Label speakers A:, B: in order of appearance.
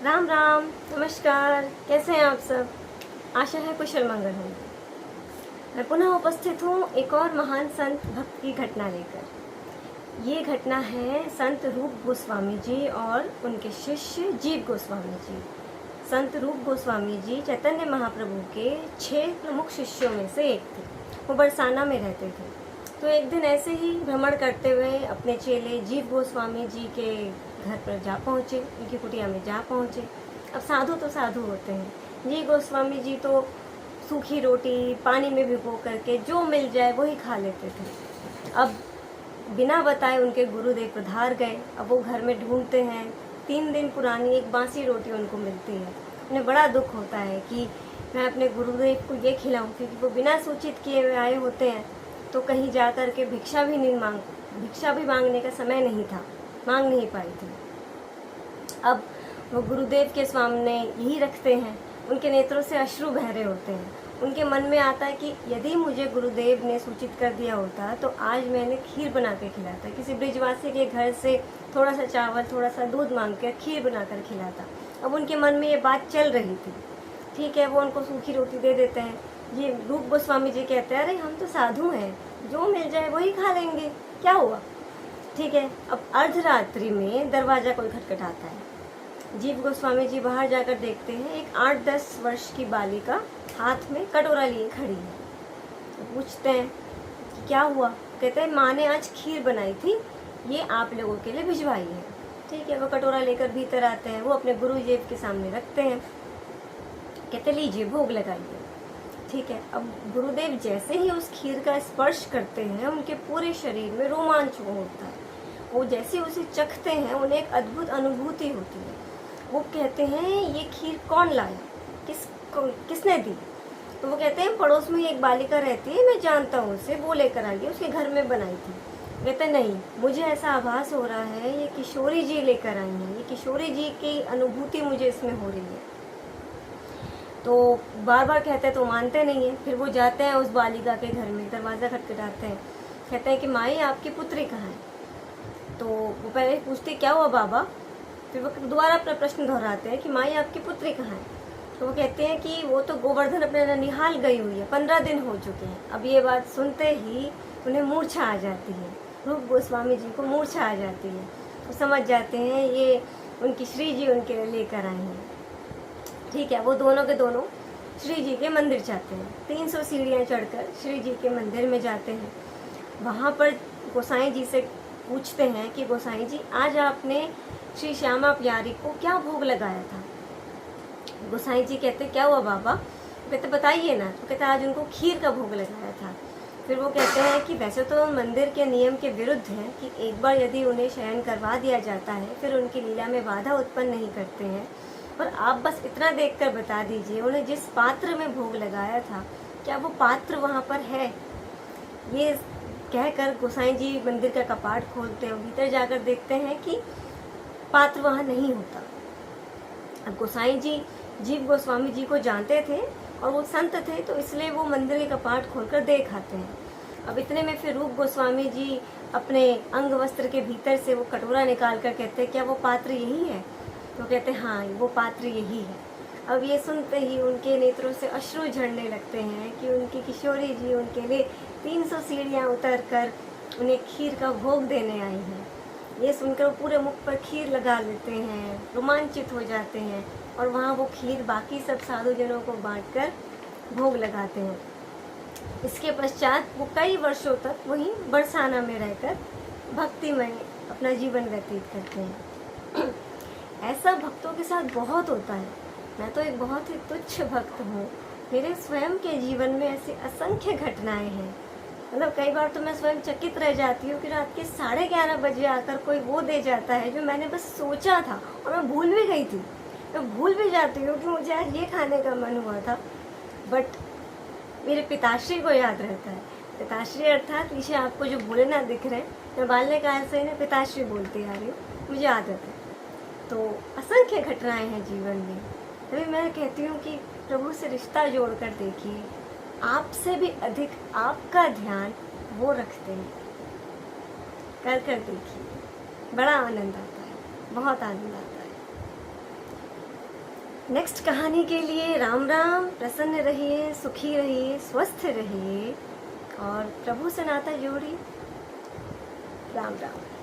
A: राम राम, नमस्कार। कैसे हैं आप सब? आशा है कुशल मंगल होंगे। मैं पुनः उपस्थित हूँ एक और महान संत भक्त की घटना लेकर। ये घटना है संत रूप गोस्वामी जी और उनके शिष्य जीव गोस्वामी जी। संत रूप गोस्वामी जी चैतन्य महाप्रभु के 6 प्रमुख शिष्यों में से एक थे। वो बरसाना में रहते थे। तो एक दिन ऐसे ही भ्रमण करते हुए अपने चेले जीव गोस्वामी जी के घर पर जा पहुँचे, उनकी कुटिया में जा पहुँचे। अब साधु तो साधु होते हैं। जीव गोस्वामी जी तो सूखी रोटी पानी में भिगो करके जो मिल जाए वही खा लेते थे। अब बिना बताए उनके गुरुदेव पधार गए। अब वो घर में ढूंढते हैं, 3 दिन पुरानी एक बासी रोटी उनको मिलती है। उन्हें बड़ा दुख होता है कि मैं अपने गुरुदेव को ये खिलाऊं, क्योंकि वो बिना सूचित किए हुए आए होते हैं। तो कहीं जा कर के भिक्षा भी मांगने का समय नहीं था, मांग नहीं पाई थी। अब वो गुरुदेव के सामने यही रखते हैं। उनके नेत्रों से अश्रु बह रहे होते हैं। उनके मन में आता है कि यदि मुझे गुरुदेव ने सूचित कर दिया होता तो आज मैंने खीर बना के खिलाता, किसी ब्रिजवासी के घर से थोड़ा सा चावल थोड़ा सा दूध मांग कर खीर बनाकर खिलाता। अब उनके मन में ये बात चल रही थी। ठीक है, वो उनको सूखी रोटी दे देते हैं। ये रूप गोस्वामी जी कहते हैं, अरे हम तो साधु हैं, जो मिल जाए वही खा लेंगे, क्या हुआ। ठीक है, अब अर्धरात्रि में दरवाजा कोई खटखटाता है। जीव गोस्वामी जी बाहर जाकर देखते हैं, एक 8-10 वर्ष की बालिका हाथ में कटोरा लिए खड़ी है। तो पूछते हैं कि क्या हुआ। कहते हैं माँ ने आज खीर बनाई थी, ये आप लोगों के लिए भिजवाई है। ठीक है, वो कटोरा लेकर भीतर आते हैं, वो अपने गुरुदेव के सामने रखते हैं। कहते लीजिए भोग लगाइए। ठीक है, अब गुरुदेव जैसे ही उस खीर का स्पर्श करते हैं उनके पूरे शरीर में रोमांच होता है। वो जैसे उसे चखते हैं उन्हें एक अद्भुत अनुभूति होती है। वो कहते हैं ये खीर कौन लाया, किसने दी। तो वो कहते हैं पड़ोस में एक बालिका रहती है, मैं जानता हूँ उसे, वो लेकर आई है, उसके घर में बनाई थी। कहते नहीं, मुझे ऐसा आभास हो रहा है ये किशोरी जी लेकर आई हैं, ये किशोरी जी की अनुभूति मुझे इसमें हो रही है। तो बार बार कहते हैं तो मानते नहीं है। फिर वो जाते हैं उस बालिका के घर में, दरवाज़ा खटखटाते हैं। कहते हैं कि माई आपकी पुत्री कहाँ है। तो वो पहले पूछते क्या हुआ बाबा। फिर वो दोबारा अपना प्रश्न दोहराते हैं कि माई आपकी पुत्री कहाँ है। तो वो कहते हैं कि वो तो गोवर्धन अपने ननिहाल गई हुई है, 15 दिन हो चुके हैं। अब ये बात सुनते ही उन्हें मूर्छा आ जाती है, रूप गोस्वामी जी को मूर्छा आ जाती है। वो समझ जाते हैं ये उनकी श्री जी उनके लिए लेकर आई हैं। ठीक है, वो दोनों के दोनों श्री जी के मंदिर जाते हैं। 300 सीढ़ियाँ चढ़कर श्री जी के मंदिर में जाते हैं। वहाँ पर गोसाई जी से पूछते हैं कि गोसाई जी आज आपने श्री श्यामा प्यारी को क्या भोग लगाया था। गोसाई जी कहते क्या हुआ बाबा। कहते बताइए ना। तो कहते आज उनको खीर का भोग लगाया था। फिर वो कहते हैं कि वैसे तो मंदिर के नियम के विरुद्ध है कि एक बार यदि उन्हें शयन करवा दिया जाता है फिर उनकी लीला में बाधा उत्पन्न नहीं करते हैं, पर आप बस इतना देखकर बता दीजिए उन्हें जिस पात्र में भोग लगाया था क्या वो पात्र वहाँ पर है। ये कहकर गोसाई जी मंदिर का कपाट खोलते हैं, भीतर जाकर देखते हैं कि पात्र वहाँ नहीं होता। अब गोसाई जी जीव गोस्वामी जी को जानते थे और वो संत थे, तो इसलिए वो मंदिर के कपाट खोलकर देख आते हैं। अब इतने में फिर रूप गोस्वामी जी अपने अंग वस्त्र के भीतर से वो कटोरा निकाल कर कहते हैं क्या वो पात्र यही है। तो कहते हैं हाँ वो पात्र यही है। अब ये सुनते ही उनके नेत्रों से अश्रु झड़ने लगते हैं कि उनकी किशोरी जी उनके लिए 300 सीढ़ियाँ उतर कर उन्हें खीर का भोग देने आई हैं। ये सुनकर पूरे मुख पर खीर लगा लेते हैं, रोमांचित हो जाते हैं और वहाँ वो खीर बाकी सब साधुजनों को बांटकर भोग लगाते हैं। इसके पश्चात वो कई वर्षों तक वहीं बरसाना में रहकर भक्तिमय अपना जीवन व्यतीत करते हैं। ऐसा भक्तों के साथ बहुत होता है। मैं तो एक बहुत ही तुच्छ भक्त हूँ। मेरे स्वयं के जीवन में ऐसी असंख्य घटनाएं हैं। मतलब कई बार तो मैं स्वयं चकित रह जाती हूँ कि रात के 11:30 बजे आकर कोई वो दे जाता है जो मैंने बस सोचा था और मैं भूल भी गई थी। मैं भूल भी जाती हूँ कि मुझे आज ये खाने का मन हुआ था, बट मेरे पिताश्री को याद रहता है। पिताश्री अर्थात पीछे आपको जो बोलना दिख रहे हैं, मैं बाल्यकाल से इन्हें पिताश्री बोलती आ रही हूँ, मुझे आदत है। तो असंख्य घटनाएं हैं जीवन में। तभी मैं कहती हूँ कि प्रभु से रिश्ता जोड़कर देखिए, आपसे भी अधिक आपका ध्यान वो रखते हैं। कर देखिए, बड़ा आनंद आता है, बहुत आनंद आता है। नेक्स्ट कहानी के लिए राम राम। प्रसन्न रहिए, सुखी रहिए, स्वस्थ रहिए और प्रभु से नाता जोड़िए। राम राम।